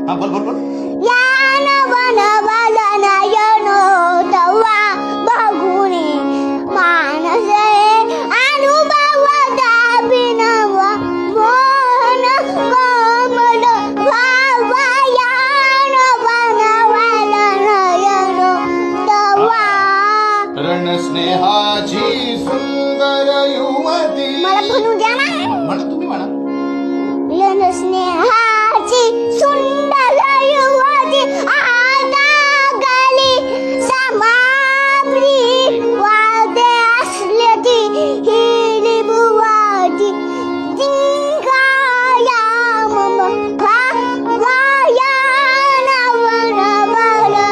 हा बोल बोल बोल. यान वनवलनयनो तवा बघुनी मानसे अनुभवदाभिनव मोहन कोमल भावयान वनवलनयनो तवा. रण स्नेहाची सुंदर युवती. मला म्हणू द्या ना. म्हणा तुम्ही म्हणा. रण स्नेहाची सुंदर युवती आता गली समाप्ती वादे असल्याची हिरी बुवाची जिंकाया मम भावायान वनवलनयनो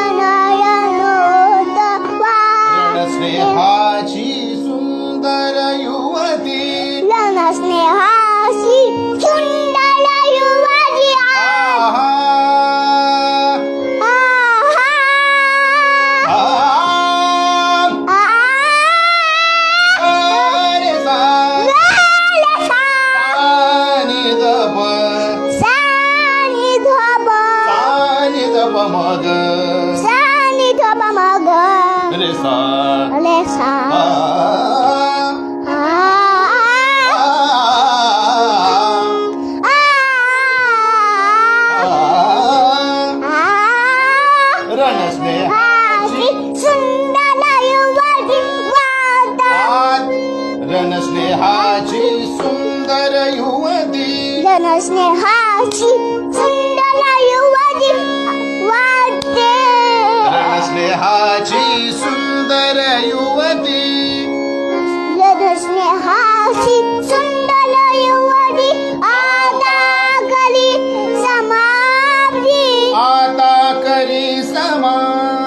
तवा. रण स्नेहाची सुंदर युवती. रण स्नेहाची सुंदर युवती आहा. आहा. आ. रे सा. सानी दप. सानी दप मग. रे सा. आ. रण स्नेहाची रण स्नेहाची सुंदर युवती. स्नेहाची सुंदर युवती वाटते. रण स्नेहाची सुंदर युवती. स्नेहाची सुंदर युवती आता कली समाप्ती. आता करी समाप्ती.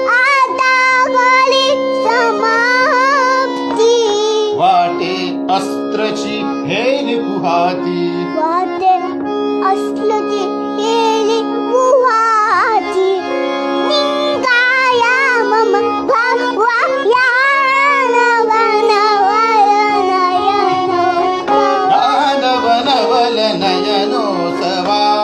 आता कली समाप्ती. वाटे अस्त्रची हेली पुहाती. वाटे असलची केली बुहाची निंगाया मम भावायान वनवलनयनो तवा. नवल नयनो सवा.